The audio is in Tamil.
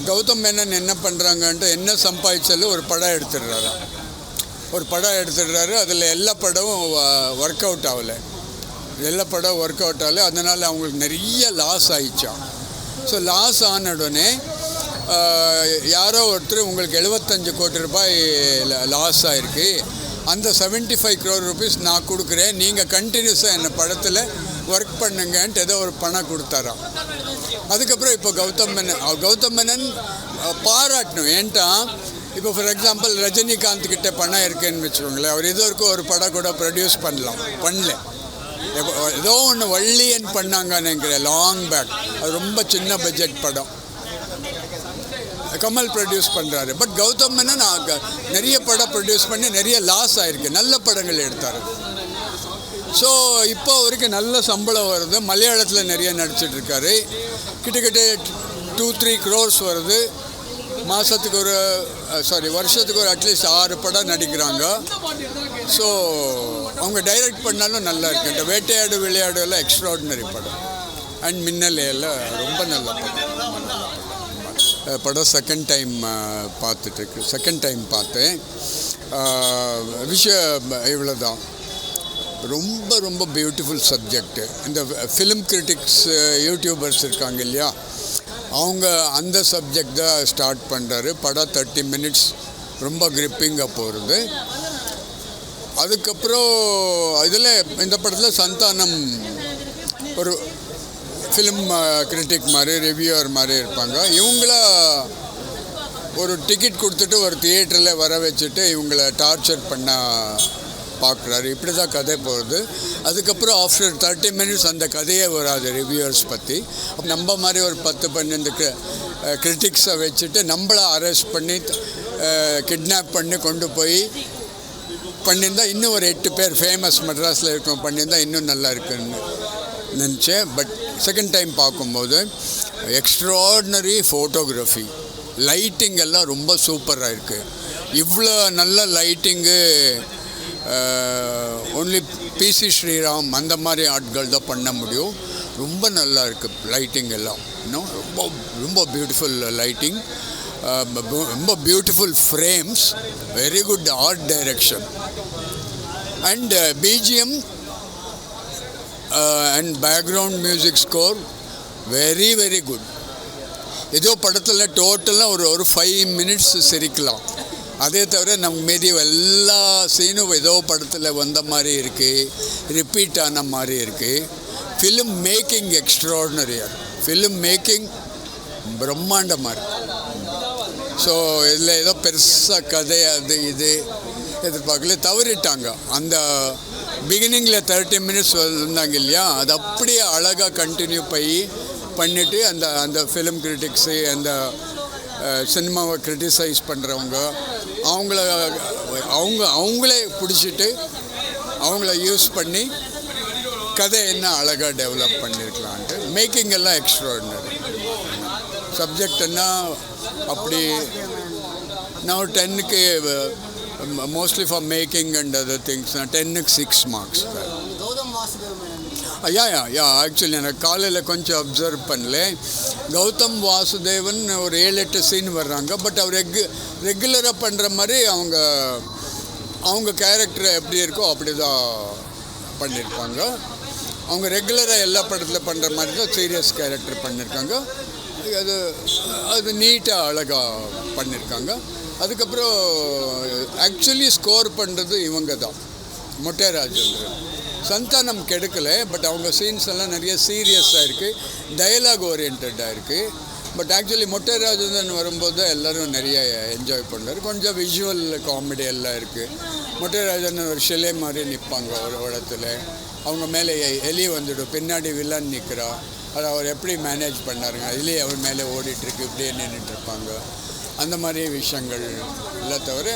கௌதம் மேனன் என்ன பண்ணுறாங்கன்ட்டு என்ன சம்பாதிச்சாலும் ஒரு படம் எடுத்துடுறாரு. அதில் எல்லா படமும் ஒர்க் அவுட் ஆகலை. அதனால் அவங்களுக்கு நிறைய லாஸ் ஆயிடுச்சான். ஸோ லாஸ் ஆன உடனே யாரோ ஒருத்தர் உங்களுக்கு 75 கோடி ரூபாய் லாஸ் ஆகிருக்கு, அந்த 75 crore rupees நான் கொடுக்குறேன், நீங்கள் கண்டினியூஸாக என்ன படத்தில் ஒர்க் பண்ணுங்கன்ட்டு ஏதோ ஒரு பணம் கொடுத்தாராம். அதுக்கப்புறம் இப்போ கௌதம் மேனன் பாராட்டணும். ஏன்ட்டா இப்போ ஃபார் எக்ஸாம்பிள் ரஜினிகாந்த் கிட்டே பணம் இருக்குதுன்னு வச்சுக்கோங்களேன், அவர் ஏதோ இருக்கும் ஒரு படம் கூட ப்ரொடியூஸ் பண்ணல. ஏதோ ஒன்று வள்ளியன் பண்ணாங்கன்னு நினைக்கிறேன், லாங் பேக். அது ரொம்ப சின்ன பட்ஜெட் படம், கமல் ப்ரொடியூஸ் பண்ணுறாரு. பட் கௌதம் மேனன் நிறைய படம் ப்ரொடியூஸ் பண்ணி நிறைய லாஸ் ஆகிருக்கு, நல்ல படங்கள் எடுத்தார். ஸோ இப்போ அவருக்கு நல்ல சம்பளம் வருது, மலையாளத்தில் நிறைய நடிச்சிட்ருக்காரு. கிட்டத்தட்ட 2-3 crores வருது மாதத்துக்கு வருஷத்துக்கு ஒரு அட்லீஸ்ட் 6 படம் நடிக்கிறாங்க. ஸோ அவங்க டைரக்ட் பண்ணாலும் நல்லா இருக்கு. இந்த வேட்டையாடு விளையாடு எல்லாம் எக்ஸ்ட்ராடினரி படம். அண்ட் மின்னல் எல்லாம் ரொம்ப நல்ல படம். செகண்ட் டைம் பார்த்தேன். விஷயம் இவ்வளோ தான். ரொம்ப பியூட்டிஃபுல் சப்ஜெக்ட். இந்த ஃபிலிம் கிரிட்டிக்ஸ் யூடியூபர்ஸ் இருக்காங்க இல்லையா, அவங்க அந்த சப்ஜெக்ட் தான் ஸ்டார்ட் பண்ணுறாரு. படம் 30 minutes ரொம்ப கிரிப்பிங்காக போகிறது. அதுக்கப்புறம் இதில் இந்த படத்தில் சந்தானம் ஒரு ஃபிலிம் கிரிட்டிக் மாதிரி, ரிவ்யூவர் மாதிரி இருப்பாங்க. இவங்கள ஒரு டிக்கெட் கொடுத்துட்டு ஒரு தியேட்டரில் வர வச்சுட்டு இவங்கள டார்ச்சர் பண்ண பார்க்குறாரு. இப்படி தான் கதை போகிறது. அதுக்கப்புறம் ஆஃப்டர் 30 minutes அந்த கதையே வராது ரிவ்யூவர்ஸ் பற்றி. நம்ம மாதிரி ஒரு 10-12 கிரிட்டிக்ஸை வச்சுட்டு நம்மளை அரெஸ்ட் பண்ணி கிட்னாப் பண்ணி கொண்டு போய் பண்ணியிருந்தால் இன்னும் ஒரு 8 பேர் ஃபேமஸ் மெட்ராஸில் இருக்கோம் பண்ணியிருந்தால் இன்னும் நல்லா இருக்குன்னு நினச்சேன். பட் செகண்ட் டைம் பார்க்கும்போது எக்ஸ்ட்ராடினரி ஃபோட்டோகிராஃபி, லைட்டிங் எல்லாம் ரொம்ப சூப்பராக இருக்குது. இவ்வளோ நல்ல லைட்டிங்கு ஒன்லி பிசி ஸ்ரீராம் அந்த மாதிரி ஆட்கள் தான் பண்ண முடியும். ரொம்ப நல்லா இருக்குது லைட்டிங் எல்லாம். இன்னும் ரொம்ப பியூட்டிஃபுல் லைட்டிங், ரொம்ப beautiful frames, very good art direction and BGM and background music score very good. ஏதோ படத்தில் டோட்டலாக ஒரு 5 minutes சிரிக்கலாம். அதே தவிர நமக்கு மீதி எல்லா சீனும் ஏதோ படத்தில் வந்த மாதிரி இருக்குது, ரிப்பீட் ஆன மாதிரி இருக்குது. ஃபிலிம் மேக்கிங் எக்ஸ்ட்ராடினரியாக, ஃபிலிம் மேக்கிங் பிரம்மாண்டமாக இருக்குது. ஸோ இதில் ஏதோ பெருசாக கதை அது இது எதிர்பார்க்கல, தவறிட்டாங்க. அந்த பிகினிங்கில் 30 minutes வந்தாங்க இல்லையா, அது அப்படியே அழகாக கண்டினியூ பண்ணிவிட்டு அந்த ஃபிலிம் கிரிட்டிக்ஸு, அந்த சினிமாவை கிரிட்டிசைஸ் பண்ணுறவங்க அவங்களே பிடிச்சிட்டு அவங்கள யூஸ் பண்ணி கதை என்ன அழகாக டெவலப் பண்ணியிருக்கலான்ட்டு. மேக்கிங் எல்லாம் எக்ஸ்ட்ராடினரி. சப்ஜெக்ட்னா அப்படி நான் 10க்கு mostly for making and other things 10க்கு 6 marks. ஆக்சுவலி எனக்கு காலையில் கொஞ்சம் அப்சர்வ் பண்ணல. கௌதம் வாசுதேவன் ஒரு 7-8 சீன் வர்றாங்க. பட் அவர் ரெகுலராக பண்ணுற மாதிரி அவங்க கேரக்டர் எப்படி இருக்கோ அப்படி தான் பண்ணியிருப்பாங்க. அவங்க ரெகுலராக எல்லா படத்தில் பண்ணுற மாதிரி தான் சீரியஸ் கேரக்டர் பண்ணியிருக்காங்க. அது நீட்டாக அழகாக பண்ணியிருக்காங்க. அதுக்கப்புறம் ஆக்சுவலி ஸ்கோர் பண்ணுறது இவங்க தான், மொட்டை ராஜேந்திரன். சந்தானம் கெடுக்கலை, பட் அவங்க சீன்ஸ் எல்லாம் நிறைய சீரியஸாக இருக்குது, டயலாக் ஓரியன்டாக இருக்குது. பட் ஆக்சுவலி மொட்டை ராஜேந்திரன் வரும்போது தான் எல்லோரும் நிறைய என்ஜாய் பண்ணார். கொஞ்சம் விஷுவல் காமெடி எல்லாம் இருக்குது. மொட்டை ராஜேந்திரன் ஒரு சிலை மாதிரி நிற்பாங்க ஒரு இடத்துல, அவங்க மேலே எலி வந்துடும், பின்னாடி வில்லன் நிற்கிறா, அதை அவர் எப்படி மேனேஜ் பண்ணாருங்க, அதுலேயே அவர் மேலே ஓடிட்டுருக்கு, இப்படியே நின்றுட்டுருப்பாங்க. அந்த மாதிரி விஷயங்கள் எல்லாம் தவிர